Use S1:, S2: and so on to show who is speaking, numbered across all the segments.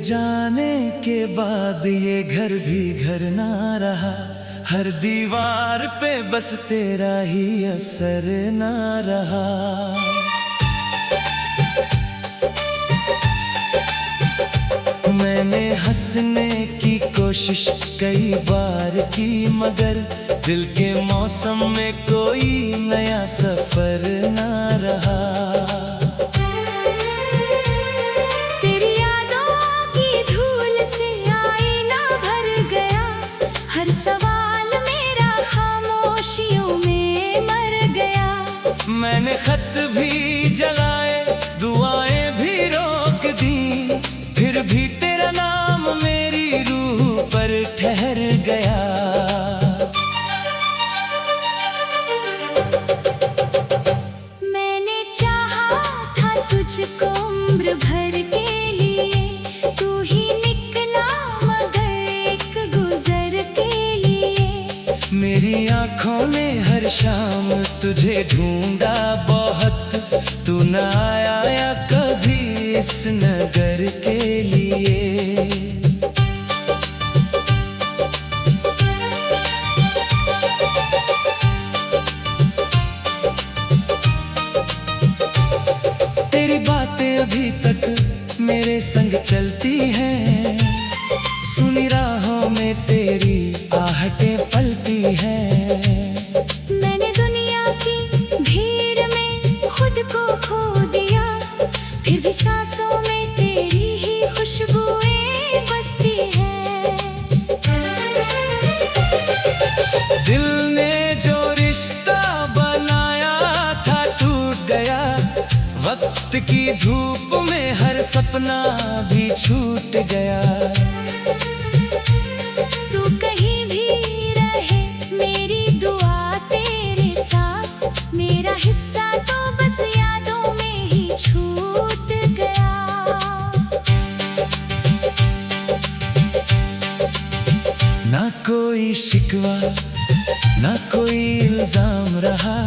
S1: जाने के बाद ये घर भी घर ना रहा, हर दीवार पे बस तेरा ही असर ना रहा। मैंने हंसने की कोशिश कई बार की, मगर दिल के मौसम में कोई नया सफर ना रहा।
S2: तेरी यादों की धूल से आईना भर गया, हर सवाल मेरा खामोशियों में मर गया।
S1: मैंने खत भी जलाए, दुआएं भी रोक दी, फिर भी तेरा नाम मेरी रूह पर ठहर गया।
S2: मैंने चाहा था तुझको उम्र भर के लिए, तू ही निकला मगर एक गुजर के लिए।
S1: मेरी आंखों ने हर शाम तुझे ढूंढा बहुत, तू न आया कभी इस नगर के लिए। तेरी बातें अभी तक मेरे संग चलती हैं, सुनी राहों में तेरी आहटें पलती हैं।
S2: मैंने दुनिया की भीड़ में खुद को खो दिया, फिर भी सांसों में तेरी ही खुशबुएं बसती है।
S1: दिल ने जो रिश्ता बनाया था टूट गया, वक्त की धूप में हर सपना भी छूट गया।
S2: तू कहीं भी रहे मेरी दुआ तेरे साथ, मेरा हिस्सा तो बस यादों में ही छूट गया।
S1: ना कोई शिकवा ना कोई इल्जाम रहा,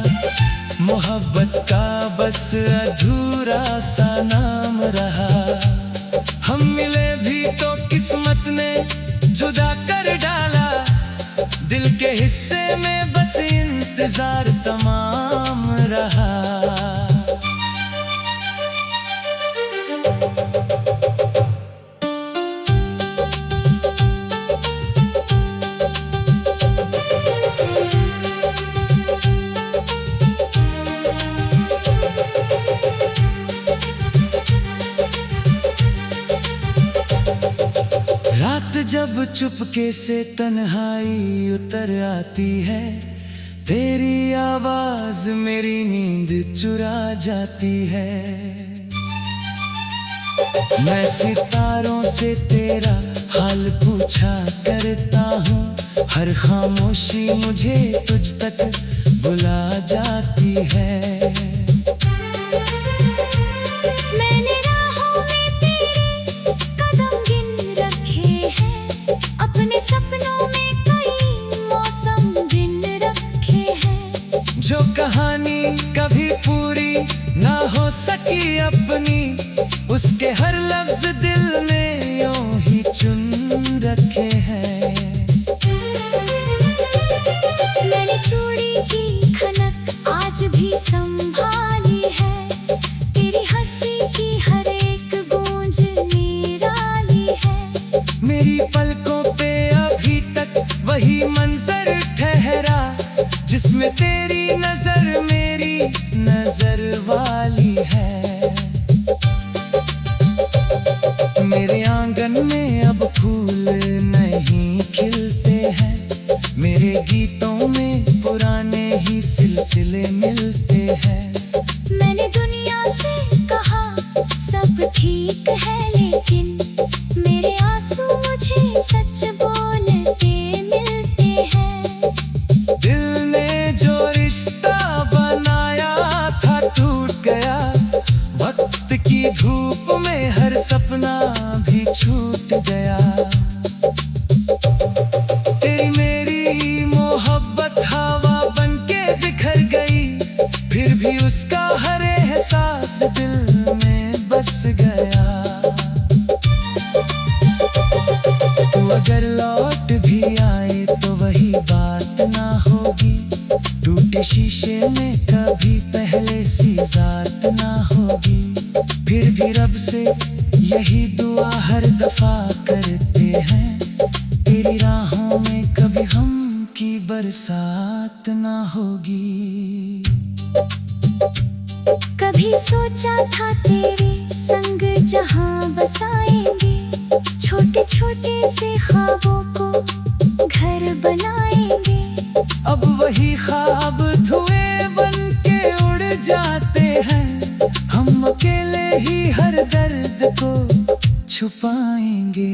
S1: मोहब्बत का बस अधूरा सा नाम रहा। हम मिले भी तो किस्मत ने जुदा कर डाला, दिल के हिस्से में बस इंतजार तमाम रहा। रात जब चुपके से तन्हाई उतर आती है, तेरी आवाज मेरी नींद चुरा जाती है। मैं सितारों से तेरा हाल पूछा करता हूँ, हर खामोशी मुझे तुझ तक बुला जाती है।
S2: मैंने राहों में तेरे कदम गिन रखे हैं, अपने सपनों में कई मौसम दिन रखे हैं।
S1: जो कहानी कभी पूरी ना हो सकी अपनी, उसके हर लफ्ज दिल में यूं ही चुन रखे हैं।
S2: मैंने चूड़ी की खनक आज भी संभाली है, तेरी हंसी की हर एक गूंज निराली है।
S1: मेरी पलकों पे अभी तक वही मंजर ठहरा, जिसमें तेरी नजर मेरी नजर वाली है। मेरे आंगन में अब फूल नहीं खिलते हैं, मेरे गीतों में पुराने ही सिलसिले मिलते हैं।
S2: मैंने दुनिया से कहा सब ठीक है, लेकिन मेरे आंसू मुझे सच बोलते मिलते हैं।
S1: दिल ने जो रिश्ता बनाया था टूट टूटे शीशे में कभी पहले सी जात ना होगी। फिर भी रब से यही दुआ हर दफा करते हैं, तेरी राहों में कभी गम की बरसात ना होगी।
S2: कभी सोचा था तेरे संग जहां बसाएंगे, छोटे छोटे से ख्वाबों को घर बनाएंगे।
S1: अब वही ख्वाब धुएं बन के उड़ जाते हैं, हम अकेले ही हर दर्द को छुपाएंगे।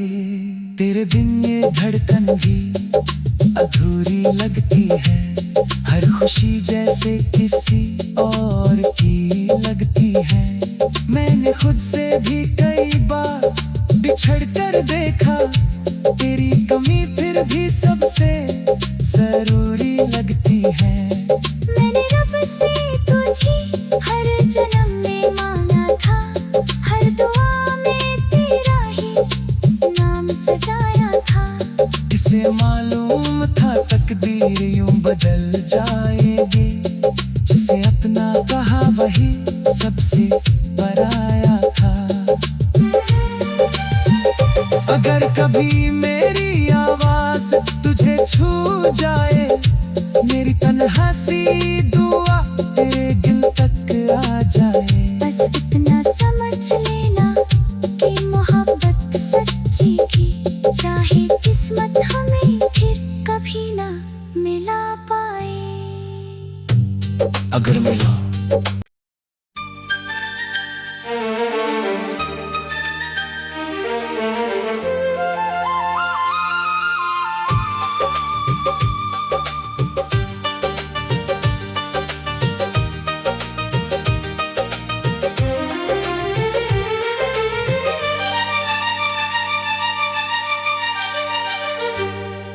S1: तेरे बिन ये धड़कन भी अधूरी लगती है, हर खुशी जैसे किसी और की लगती है। मैंने खुद से भी कई बार बिछड़ कर देखा, तेरी कमी फिर भी सबसे जरूरी लगती है।
S2: मैंने रब से तुझे हर जन्म में मांगा था, हर दुआ में तेरा ही नाम सजाया था।
S1: किसे मालूम था तकदीर यूं बदल जाएगी, जिसे अपना कहा वही सबसे पराया था। अगर कभी मेरी आवाज तुझे छू जाए, मेरी तन्हा सी दुआ तेरे दिल तक आ जाए।
S2: बस इतना समझ लेना कि मोहब्बत सच्ची की, चाहे किस्मत हमें फिर कभी ना मिला पाए।
S1: अगर मिला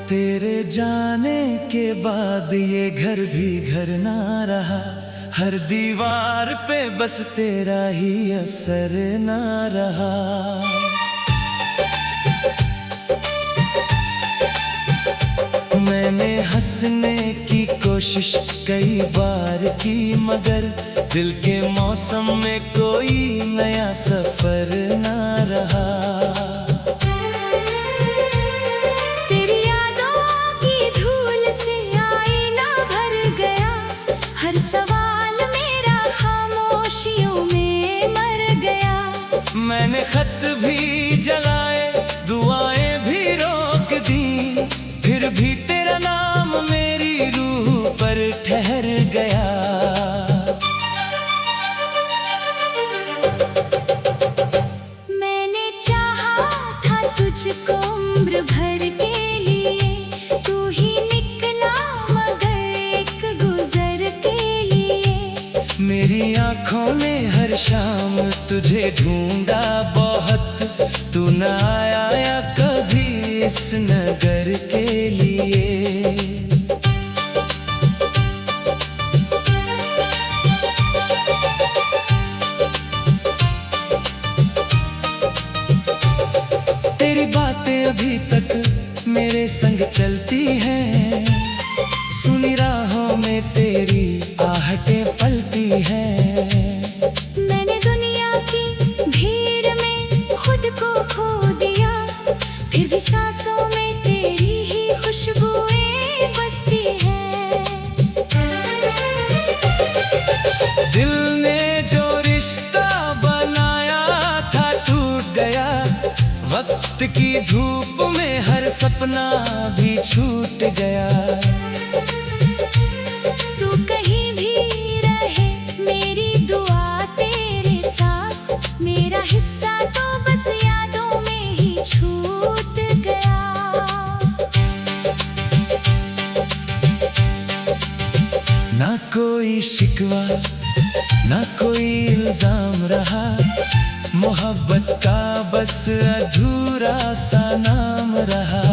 S1: तेरे जाने के बाद ये घर भी घर ना रहा, हर दीवार पे बस तेरा ही असर ना रहा। मैंने हंसने की कोशिश कई बार की, मगर दिल के मौसम में कोई नया सफर ना रहा।
S2: हर सवाल मेरा खामोशियों में मर गया।
S1: मैंने खत भी जलाए, दुआएं भी रोक दी, फिर भी तेरा नाम मेरी रूह पर ठहर गया।
S2: मैंने चाहा था तुझको उम्र भर के लिए, तू ही निकला मगर एक गुजर के लिए।
S1: मेरी आंखों ने हर शाम तुझे ढूंढा बहुत, तू न आया कभी इस नगर के लिए। तेरी बातें अभी तक मेरे संग चलती हैं, सुनी राहों में तेरी आहटें पलती हैं।
S2: मैंने दुनिया की भीड़ में खुद को खो दिया, फिर भी सांसों में तेरी ही खुशबुएं बसती है।
S1: दिल ने जो रिश्ता बनाया था टूट गया, वक्त की धूप में हर सपना भी छूट गया।
S2: तू कहीं भी रहे मेरी दुआ तेरे साथ, मेरा हिस्सा तो बस यादों में ही छूट गया।
S1: ना कोई शिकवा ना कोई इल्जाम रहा, मोहब्बत का बस अधूरा सा नाम रहा।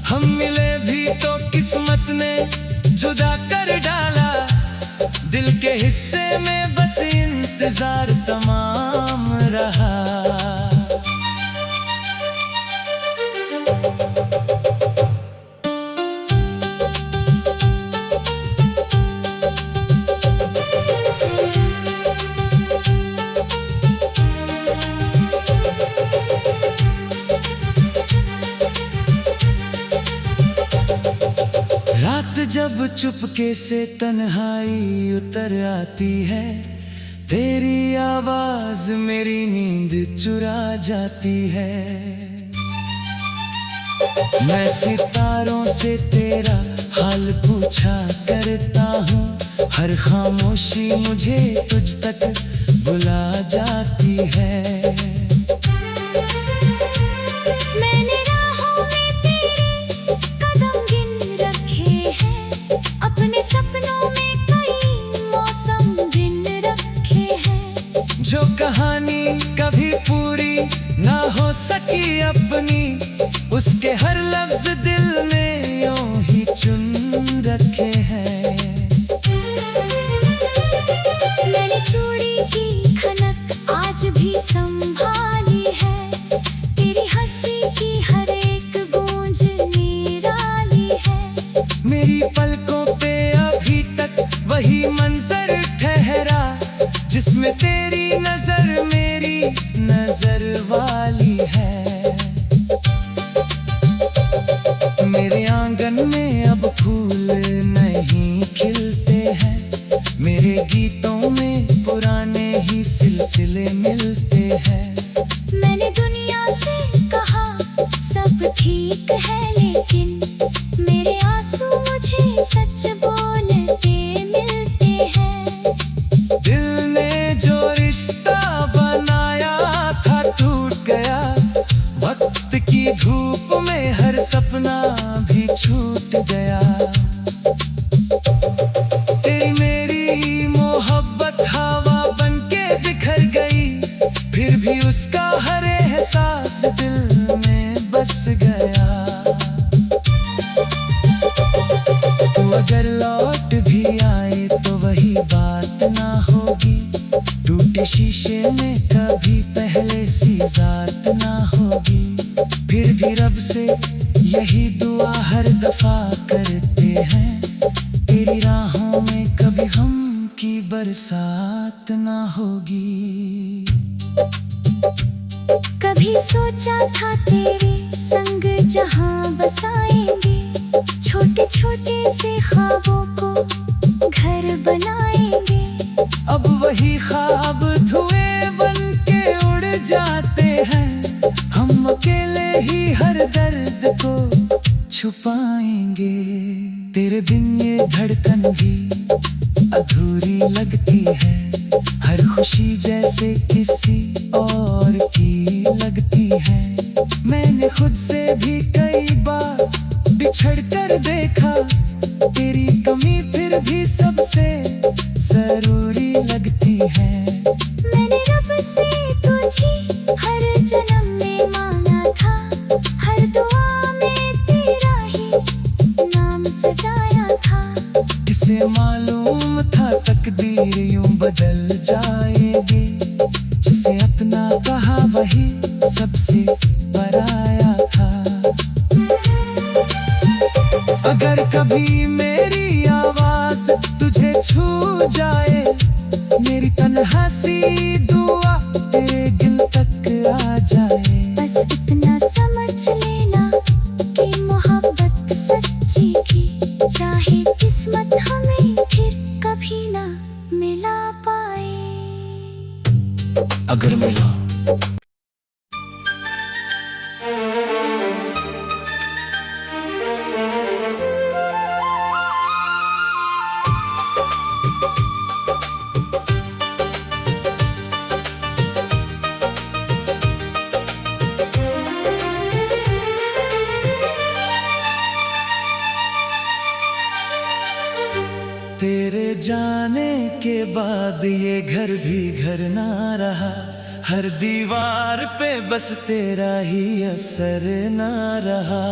S1: हम मिले भी तो किस्मत ने जुदा कर डाला, दिल के हिस्से में बस इंतजार तमाम रहा। चुपके से तन्हाई उतर आती है, तेरी आवाज मेरी नींद चुरा जाती है। मैं सितारों से तेरा हाल पूछा करता हूँ, हर खामोशी मुझे तुझ तक बुला जाती है।
S2: मैंने राहों में तेरे कदम गिन रखे हैं, अपने सपनों में कई मौसम दिन रखे हैं।
S1: जो कहानी कभी पूरी ना हो सकी अपनी, उसके हर लफ्ज दिल में यूं ही चुन रखे हैं।
S2: मैंने चूड़ी की खनक आज भी संभाली है, तेरी हंसी की हर एक गूंज निराली है।
S1: मेरी पलकों पे अभी तक वही मंजर ठहरा, जिसमें तेरी नजर मेरी नजर वाली है। मेरे आंगन में अब फूल नहीं खिलते हैं, मेरे गीतों में पुराने ही सिलसिले मिलते हैं।
S2: मैंने दुनिया से कहा सब ठीक है, लेकिन मेरे आंसू मुझे सच बोलते मिलते हैं।
S1: दिल ने जो रिश्ता बनाया था टूट गया, वक्त की धूप में हर सपना भी छूट गया। तेरी मेरी मोहब्बत हवा बनके बिखर गई, फिर भी उसका हर एहसास दिल में बस गया। तू अगर लौट भी आए तो वही बात ना होगी, टूटे शीशे में कभी पहले सी जात ना होगी। फिर भी रब से यही दुआ हर दफा करते हैं, तेरी राहों में कभी गम की बरसात ना होगी।
S2: कभी सोचा था तेरे संग जहां बसाएंगे, छोटे छोटे से ख्वाबों को घर बनाएंगे।
S1: अब वही ख्वाब धुएं बन के उड़ जाते हैं, हम अकेले ही हर दर्द को छुपाएंगे। तेरे बिन ये धड़कन भी अधूरी लगती है, हर खुशी जैसे किसी और की लगती है। मैंने खुद से भी कई बार बिछड़ कर देखा, तेरी कमी फिर भी सबसे जरूरी लगती है।
S2: मैंने रब से तुझे हर जन्म में मांगा था, हर दुआ में तेरा ही नाम सजाया था।
S1: किसे मालूम था तकदीर यूं बदल जाएगी, जिसे अपना कहा वही सबसे पराया था। अगर कभी मेरी आवाज तुझे छू जाए, मेरी तन्हा सी दुआ तेरे दिल तक आ जाए।
S2: बस इतना समझ लेना कि मोहब्बत सच्ची की, चाहे किस्मत हमें फिर कभी ना मिला पाए।
S1: अगर मिला तेरे जाने के बाद ये घर भी घर ना रहा, हर दीवार पे बस तेरा ही असर ना रहा।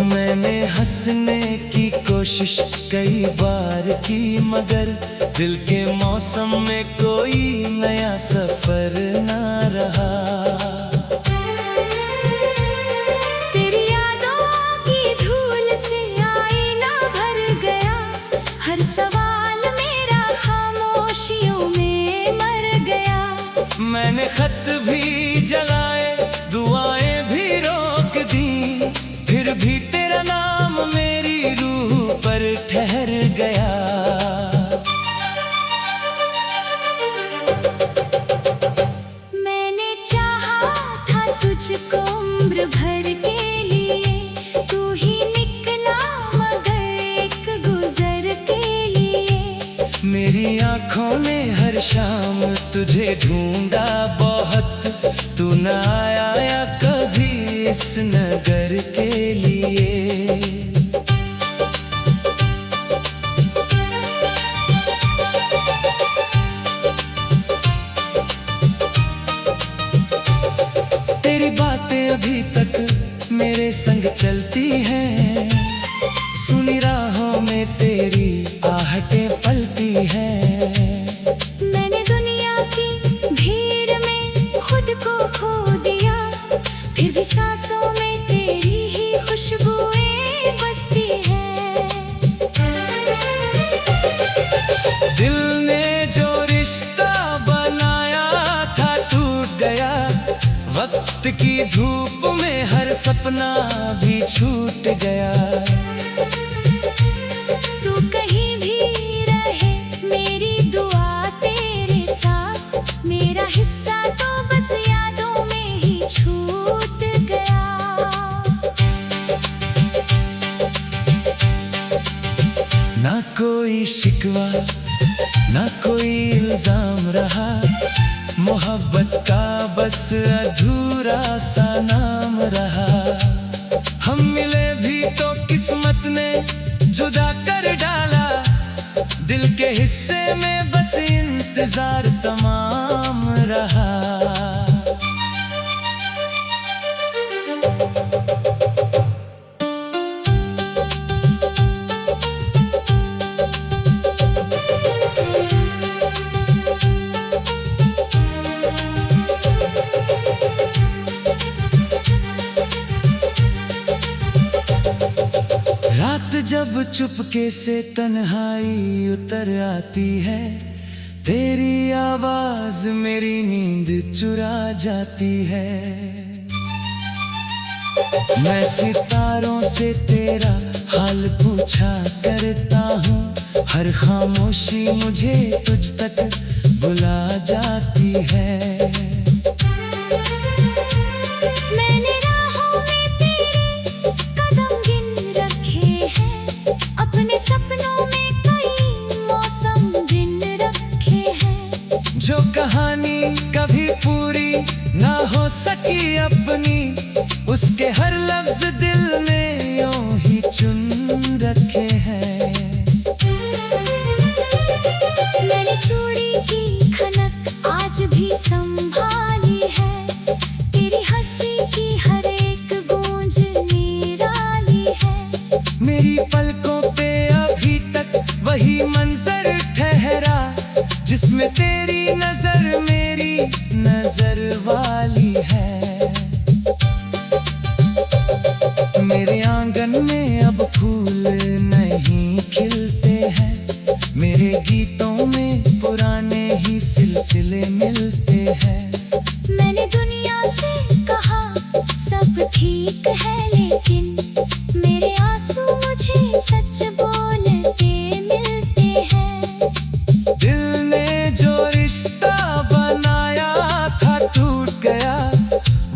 S1: मैंने हंसने की कोशिश कई बार की, मगर दिल के मौसम में कोई नया सफर ना रहा।
S2: तेरी यादों की धूल से आईना भर गया, हर सवाल मेरा खामोशियों में मर गया।
S1: मैंने खत भी जलाए, दुआएं भी रोक दी, ढूंढा बहुत, तू न आया कभी इस नगर के लिए। तेरी बातें अभी तक मेरे संग चलती हैं, सुनी राहों में तेरी आहटें पलती हैं।
S2: मैंने दुनिया की भीड़ में खुद को खो दिया, फिर भी सांसों में तेरी ही खुशबुएं बसती है।
S1: दिल ने जो रिश्ता बनाया था टूट गया, वक्त की धूप में हर सपना भी छूट गया।
S2: तू कहीं भी रहे मेरी दुआ तेरे साथ, मेरा हिस्सा तो बस यादों में ही छूट गया।
S1: ना कोई शिकवा ना कोई इल्जाम रहा, मोहब्बत का बस अधूरा सा नाम रहा। हम मिले भी तो किस्मत ने जुदा कर डाला, दिल के हिस्से में बस इंतजार तमाम रहा। रात जब चुपके से तन्हाई उतर आती है, तेरी आवाज मेरी नींद चुरा जाती है। मैं सितारों से तेरा हाल पूछा करता हूँ, हर खामोशी मुझे तुझ तक बुला जाती है।
S2: मैंने राहों में तेरे कदम गिन रखे हैं, अपने सपनों में कई मौसम दिन रखे हैं।
S1: जो कहानी कभी पूरी ना हो सकी अपनी, उसके हर लफ्ज दिल में यूं ही चुन रखे हैं।
S2: मैंने चूड़ी की खनक आज भी संभाली है, तेरी हंसी की हर एक गूंज निराली है।
S1: मेरी पलकों पे अभी तक वही मंजर ठहरा, जिसमें तेरी नजर मेरी नजर वाली है। मेरे आंगन में अब फूल नहीं खिलते हैं, मेरे गीतों में पुराने ही सिलसिले मिलते हैं।
S2: मैंने दुनिया से कहा सब ठीक है, लेकिन मेरे आंसू मुझे सच बोल के मिलते हैं।
S1: दिल ने जो रिश्ता बनाया था टूट गया,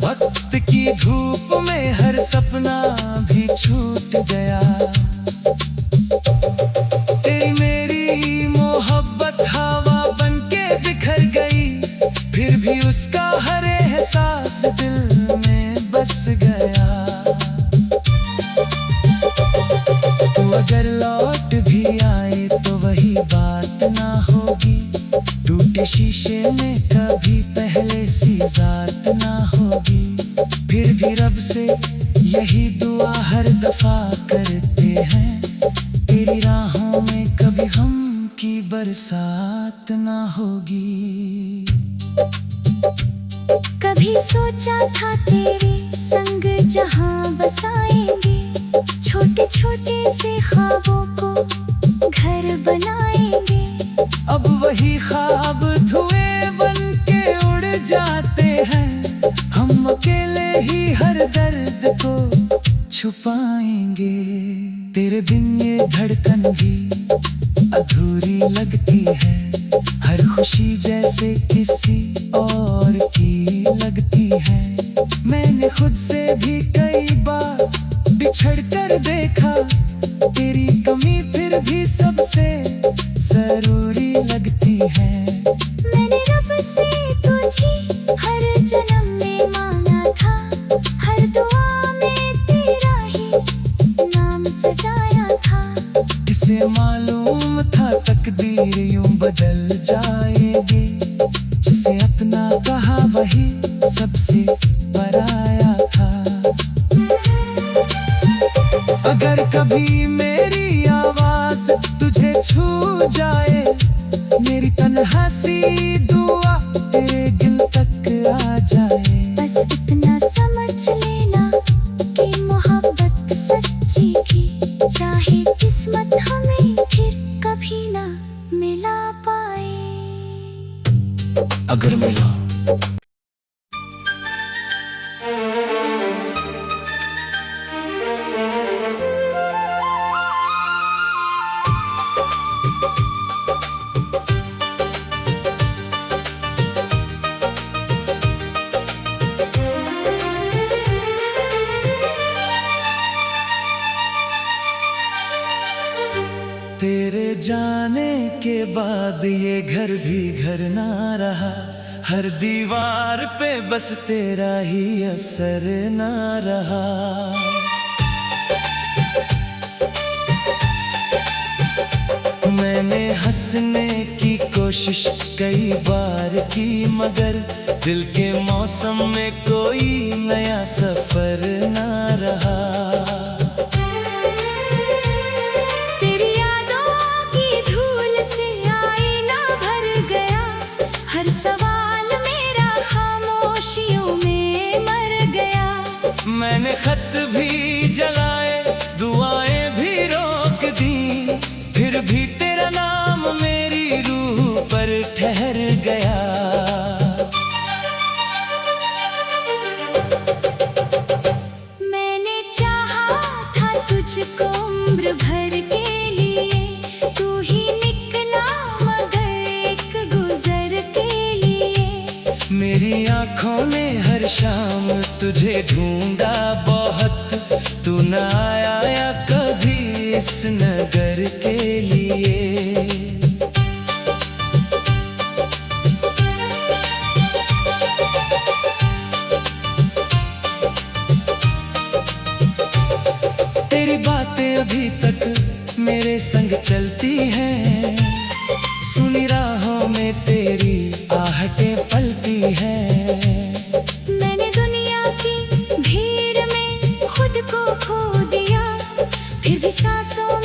S1: वक्त की धूप में हर सपना भी छूट गया। तेरी मेरी मोहब्बत हवा बनके बिखर गई, फिर भी उसका हर एहसास दिल में बस गया। तू अगर लौट भी आए तो वही बात ना होगी, टूटे शीशे में कभी पहले सी जात ना होगी। फिर भी रब से यही दुआ हर दफा करते हैं, तेरी राहों में कभी गम की बरसात ना होगी।
S2: कभी सोचा था तेरे संग जहां बसाएंगे, छोटे छोटे से ख्वाबों को घर बनाएंगे।
S1: अब वही ख्वाब धुएं बन के उड़ जाते हैं, हम अकेले ही हर दर्द को छुपाएंगे। तेरे बिन ये धड़कन भी अधूरी लगती है, हर खुशी जैसे किसी और की लगती है। मैंने खुद से भी कई बार बिछड़ कर देखा, तेरी कमी फिर भी सबसे जरूरी लगती है।
S2: मैंने रब से
S1: कभी मेरी आवाज तुझे छू जाए, मेरी तन्हासी दुआ तेरे दिल तक आ जाए।
S2: बस इतना समझ लेना कि मोहब्बत सच्ची की, चाहे किस्मत हमें फिर कभी ना मिला पाए।
S1: अगर मिला तेरे जाने के बाद ये घर भी घर ना रहा, हर दीवार पे बस तेरा ही असर ना रहा। मैंने हंसने की कोशिश कई बार की, मगर दिल के मौसम में कोई नया सफर ना रहा।
S2: हर सवाल मेरा खामोशियों में मर गया।
S1: मैंने खत भी जलाए, दुआएं भी रोक दी, फिर भी तेरा नाम मेरी रूह पर ठहर गया।
S2: मैंने चाहा था तुझको उम्र भर के लिए, तू ही निकला मगर एक गुजर के लिए।
S1: मेरी आंखों ने हर शाम तुझे ढूंढा बहुत, तू न आया कभी इस नगर के लिए। तेरी बातें अभी तक मेरे संग चलती हैं, सुनी राहों में तेरी आहटें पलती हैं।
S2: मैंने दुनिया की भीड़ में खुद को खो दिया, फिर भी सांसों